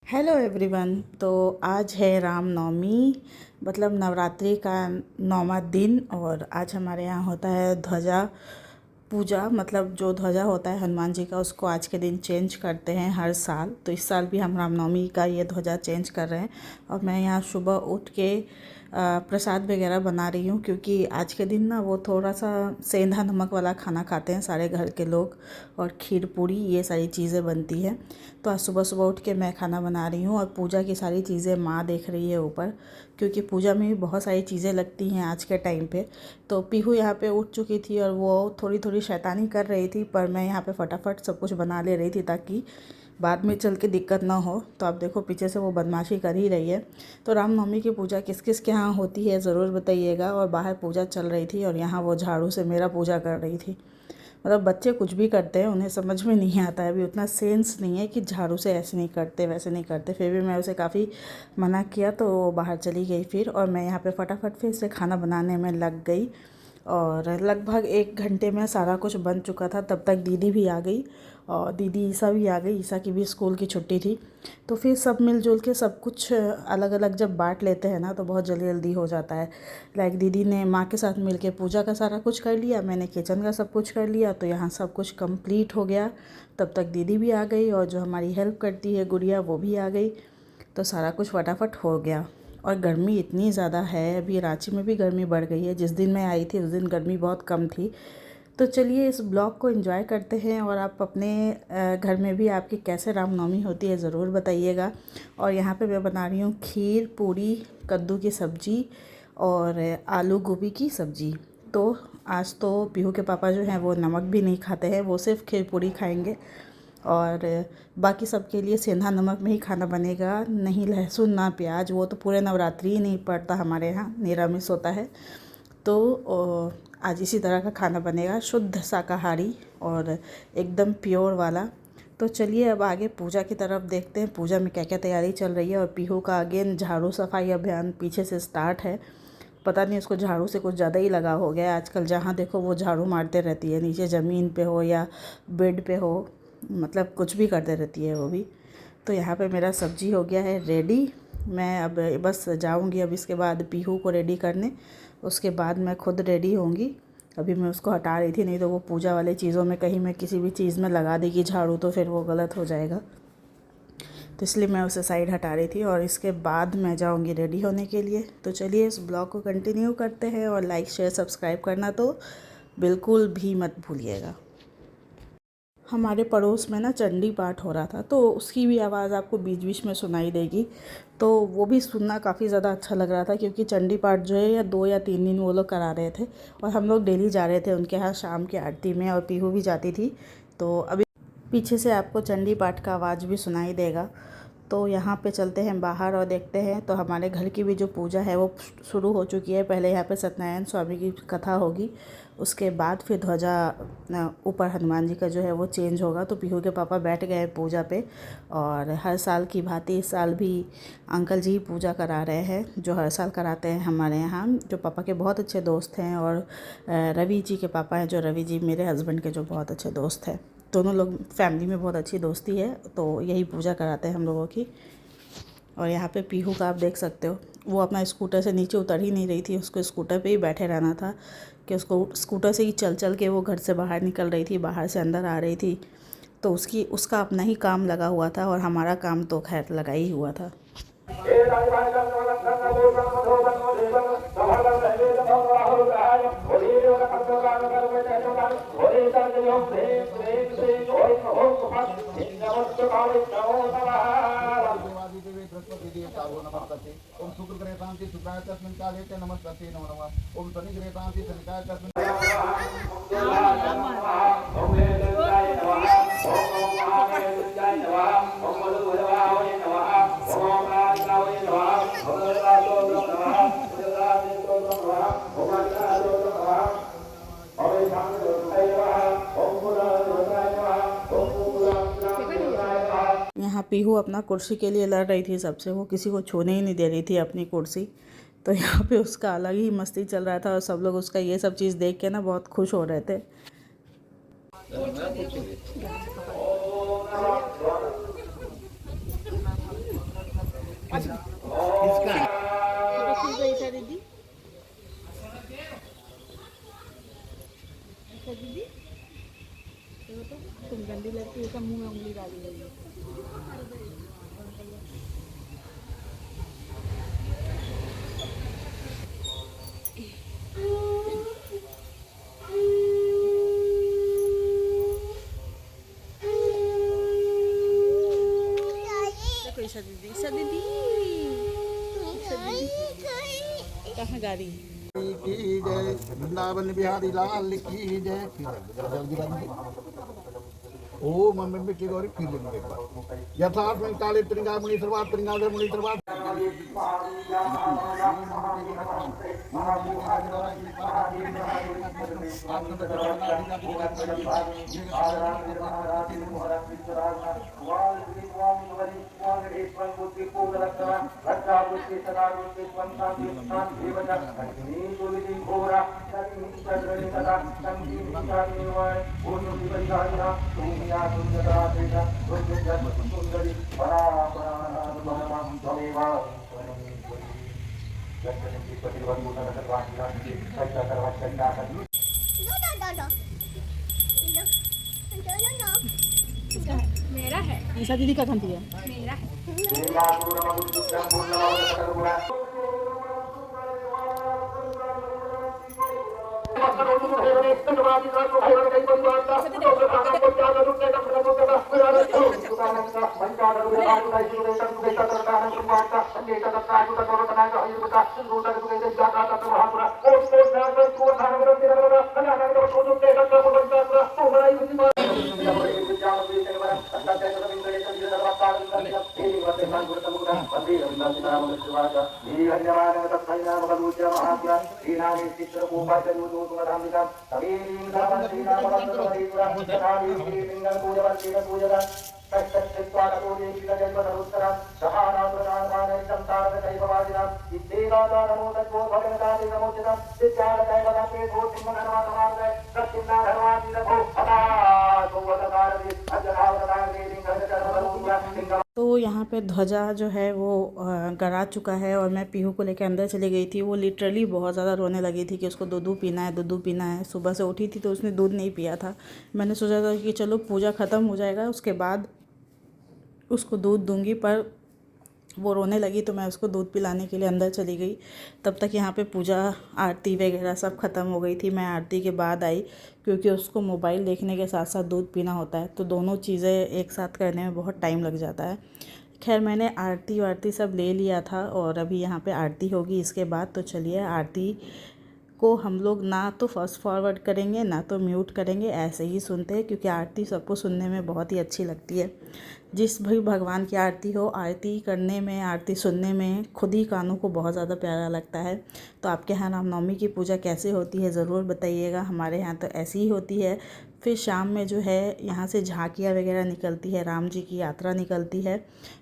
Hello everyone. तो आज है रामनवमी, मतलब नवरात्रि का 9वां दिन। और आज हमारे यहाँ होता है ध्वजा पूजा। मतलब जो ध्वजा होता है हनुमान जी का, उसको आज के दिन चेंज करते हैं हर साल। तो इस साल भी हम रामनवमी का ये ध्वजा चेंज कर रहे हैं। और मैं यहाँ सुबह उठ के प्रसाद वगैरह बना रही हूँ, क्योंकि आज के दिन ना वो थोड़ा सा सेंधा नमक वाला खाना खाते हैं सारे घर के लोग, और खीर पूरी ये सारी चीज़ें बनती हैं। तो आज सुबह सुबह उठ के मैं खाना बना रही हूँ, और पूजा की सारी चीज़ें माँ देख रही है ऊपर, क्योंकि पूजा में भी बहुत सारी चीज़ें लगती हैं आज के टाइम पे। तो पीहू यहाँ पे उठ चुकी थी और वो थोड़ी थोड़ी शैतानी कर रही थी, पर मैं यहाँ पे फटाफट सब कुछ बना ले रही थी ताकि बाद में चल के दिक्कत ना हो। तो आप देखो पीछे से वो बदमाशी कर ही रही है। तो रामनवमी की पूजा किस किस के यहाँ होती है ज़रूर बताइएगा। और बाहर पूजा चल रही थी और यहाँ वो झाड़ू से मेरा पूजा कर रही थी। मतलब बच्चे कुछ भी करते हैं, उन्हें समझ में नहीं आता है, अभी उतना सेंस नहीं है कि झाड़ू से ऐसे नहीं करते वैसे नहीं करते। फिर भी मैं उसे काफ़ी मना किया तो वो बाहर चली गई फिर, और मैं यहाँ पे फटाफट फिर से खाना बनाने में लग गई। और लगभग 1 घंटे में सारा कुछ बन चुका था। तब तक दीदी भी आ गई, और दीदी ईसा भी आ गई। ईसा की भी स्कूल की छुट्टी थी। तो फिर सब मिलजुल के सब कुछ अलग अलग जब बांट लेते हैं ना, तो बहुत जल्दी जल्दी हो जाता है। लाइक दीदी ने माँ के साथ मिल के पूजा का सारा कुछ कर लिया, मैंने किचन का सब कुछ कर लिया, तो यहाँ सब कुछ कंप्लीट हो गया। तब तक दीदी भी आ गई, और जो हमारी हेल्प करती है गुड़िया वो भी आ गई। तो सारा कुछ फटाफट हो गया। और गर्मी इतनी ज़्यादा है, अभी रांची में भी गर्मी बढ़ गई है। जिस दिन मैं आई थी उस दिन गर्मी बहुत कम थी। तो चलिए इस ब्लॉग को एंजॉय करते हैं, और आप अपने घर में भी आपकी कैसे रामनवमी होती है ज़रूर बताइएगा। और यहाँ पे मैं बना रही हूँ खीर पूरी, कद्दू की सब्ज़ी और आलू गोभी की सब्ज़ी। तो आज तो पीहू के पापा जो हैं वो नमक भी नहीं खाते हैं, वो सिर्फ खीर पूरी खाएंगे। और बाकी सबके लिए सेंधा नमक में ही खाना बनेगा, नहीं लहसुन ना प्याज। वो तो पूरे नवरात्रि ही नहीं पड़ता हमारे यहाँ, निरामिष होता है। तो आज इसी तरह का खाना बनेगा, शुद्ध शाकाहारी और एकदम प्योर वाला। तो चलिए अब आगे पूजा की तरफ देखते हैं, पूजा में क्या क्या तैयारी चल रही है। और पीहू का अगेन झाड़ू सफाई अभियान पीछे से स्टार्ट है। पता नहीं उसको झाड़ू से कुछ ज़्यादा ही लगा हो गया है आजकल, जहाँ देखो वो झाड़ू मारते रहती है, नीचे ज़मीन पे हो या बेड पे हो, मतलब कुछ भी करते रहती है वो भी। तो यहाँ पे मेरा सब्जी हो गया है रेडी। मैं अब बस जाऊँगी अब इसके बाद पीहू को रेडी करने, उसके बाद मैं खुद रेडी होंगी। अभी मैं उसको हटा रही थी, नहीं तो वो पूजा वाले चीज़ों में कहीं मैं किसी भी चीज़ में लगा देगी झाड़ू, तो फिर वो गलत हो जाएगा। तो इसलिए मैं उसे साइड हटा रही थी, और इसके बाद मैं जाऊंगी रेडी होने के लिए। तो चलिए इस ब्लॉग को कंटिन्यू करते हैं, और लाइक शेयर सब्सक्राइब करना तो बिल्कुल भी मत भूलिएगा। हमारे पड़ोस में ना चंडी पाठ हो रहा था, तो उसकी भी आवाज़ आपको बीच बीच में सुनाई देगी। तो वो भी सुनना काफ़ी ज़्यादा अच्छा लग रहा था, क्योंकि चंडी पाठ जो है या 2 या 3 दिन वो लोग करा रहे थे, और हम लोग डेली जा रहे थे उनके यहाँ शाम की आरती में, और पीहू भी जाती थी। तो अभी पीछे से आपको चंडी पाठ का आवाज़ भी सुनाई देगा। तो यहाँ पे चलते हैं बाहर और देखते हैं। तो हमारे घर की भी जो पूजा है वो शुरू हो चुकी है। पहले यहाँ पे सत्यनारायण स्वामी की कथा होगी, उसके बाद फिर ध्वजा ऊपर हनुमान जी का जो है वो चेंज होगा। तो पीहू के पापा बैठ गए पूजा पे, और हर साल की भांति इस साल भी अंकल जी पूजा करा रहे हैं, जो हर साल कराते हैं हमारे यहाँ, जो पापा के बहुत अच्छे दोस्त हैं। और रवि जी के पापा हैं, जो रवि जी मेरे हस्बैंड के जो बहुत अच्छे दोस्त हैं। दोनों लोग फैमिली में बहुत अच्छी दोस्ती है, तो यही पूजा कराते हैं हम लोगों की। और यहाँ पे पीहू का आप देख सकते हो, वो अपना स्कूटर से नीचे उतर ही नहीं रही थी, उसको स्कूटर पे ही बैठे रहना था, कि उसको स्कूटर से ही चल चल के वो घर से बाहर निकल रही थी, बाहर से अंदर आ रही थी। तो उसका अपना ही काम लगा हुआ था, और हमारा काम तो खैर लगा ही हुआ था। ओम शुक्र ग्रह शांति शुक्राय तस्मिन् काले च नमस्ते नमो नमः। ओम शनि ग्रह शांति शनिकाय तस्मिन् यहाँ पीहू अपना कुर्सी के लिए लड़ रही थी सबसे, वो किसी को छूने ही नहीं दे रही थी अपनी कुर्सी। तो यहाँ पे उसका अलग ही मस्ती चल रहा था, और सब लोग उसका ये सब चीज़ देख के ना बहुत खुश हो रहे थे। ऐसा दीदी, ऐसा दीदी, देखो तो तुम गंदी लगती है, मुंह में उंगली डाली हुई है। देखो ईशा दीदी, ईशा दीदी, ईशा दीदी कहाँ गाड़ी की जय, वृंदावन बिहारी लाल की जय। जल्दी ओ मम्मी में की गौरी फिर लेंगे एक बार। यथार्थ में काले त्रिंगा मुनि सर्वात त्रिंगा मुनि सर्वात मेरा है, ईशा दीदी का घंटी है। मेरा है। तो यहाँ पे ध्वजा जो है वो गड़ा चुका है और मैं पीहू को लेकर अंदर चली गई थी। वो लिटरली बहुत ज़्यादा रोने लगी थी कि उसको दूध पीना है, दूध पीना है। सुबह से उठी थी तो उसने दूध नहीं पिया था। मैंने सोचा था कि चलो पूजा ख़त्म हो जाएगा उसके बाद उसको दूध दूंगी, पर वो रोने लगी तो मैं उसको दूध पिलाने के लिए अंदर चली गई। तब तक यहाँ पे पूजा आरती वगैरह सब ख़त्म हो गई थी। मैं आरती के बाद आई क्योंकि उसको मोबाइल देखने के साथ साथ दूध पीना होता है, तो दोनों चीज़ें एक साथ करने में बहुत टाइम लग जाता है। खैर मैंने आरती वारती सब ले लिया था और अभी यहाँ पे आरती होगी इसके बाद। तो चलिए आरती को हम लोग ना तो फास्ट फॉरवर्ड करेंगे ना तो म्यूट करेंगे, ऐसे ही सुनते हैं क्योंकि आरती सबको सुनने में बहुत ही अच्छी लगती है। जिस भी भगवान की आरती हो, आरती करने में, आरती सुनने में खुद ही कानों को बहुत ज़्यादा प्यारा लगता है। तो आपके यहाँ रामनवमी की पूजा कैसे होती है ज़रूर बताइएगा। हमारे यहाँ तो ऐसी ही होती है। फिर शाम में जो है यहाँ से झांकियाँ वगैरह निकलती है, राम जी की यात्रा निकलती है,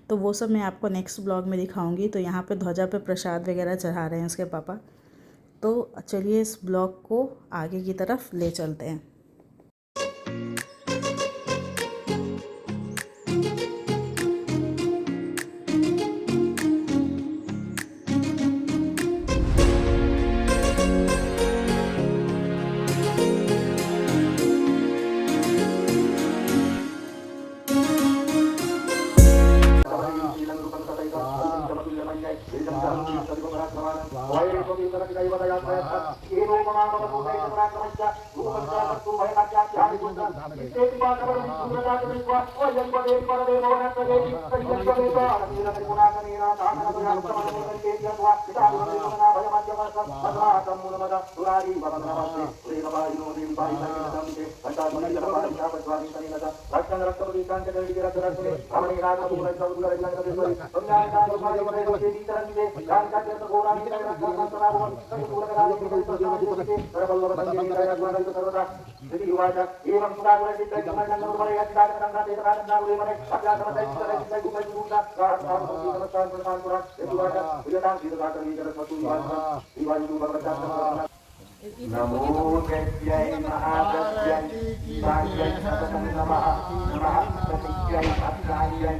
तो वो सब मैं आपको नेक्स्ट ब्लॉग में दिखाऊंगी। तो यहाँ पे ध्वजा पे प्रसाद वगैरह चढ़ा रहे हैं उसके पापा। तो चलिए इस ब्लॉग को आगे की तरफ ले चलते हैं। नमो जय महाप्रत्यै भाग्यै सततं नमः नमः प्रतिज्ञै भद्रायै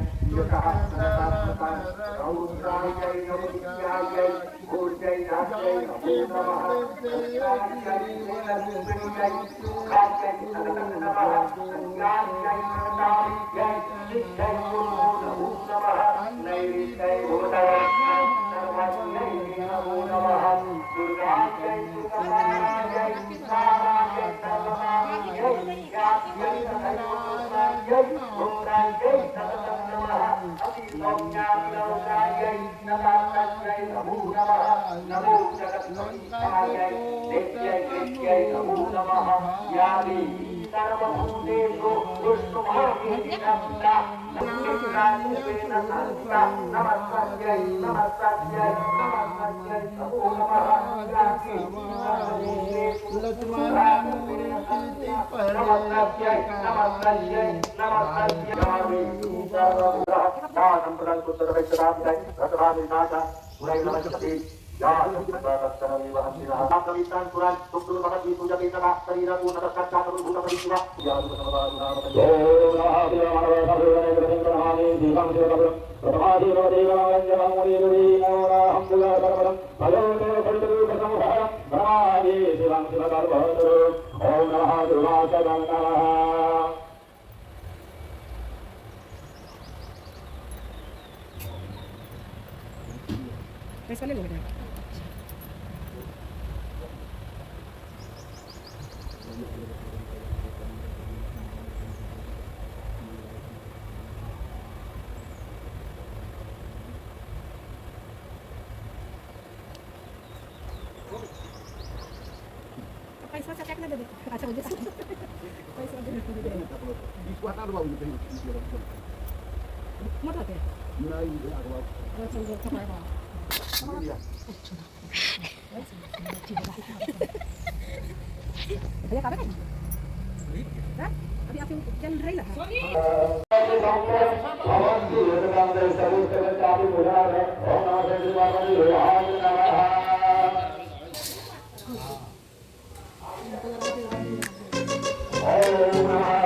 पैसा ले लो बेटा पैसा चेक कर दे अच्छा मुझे पैसा दे इसको हटा दो बाबू मोटा है नहीं अच्छा ये अच्छा पाएगा भैया कब है अभी आप चल रही है Oh,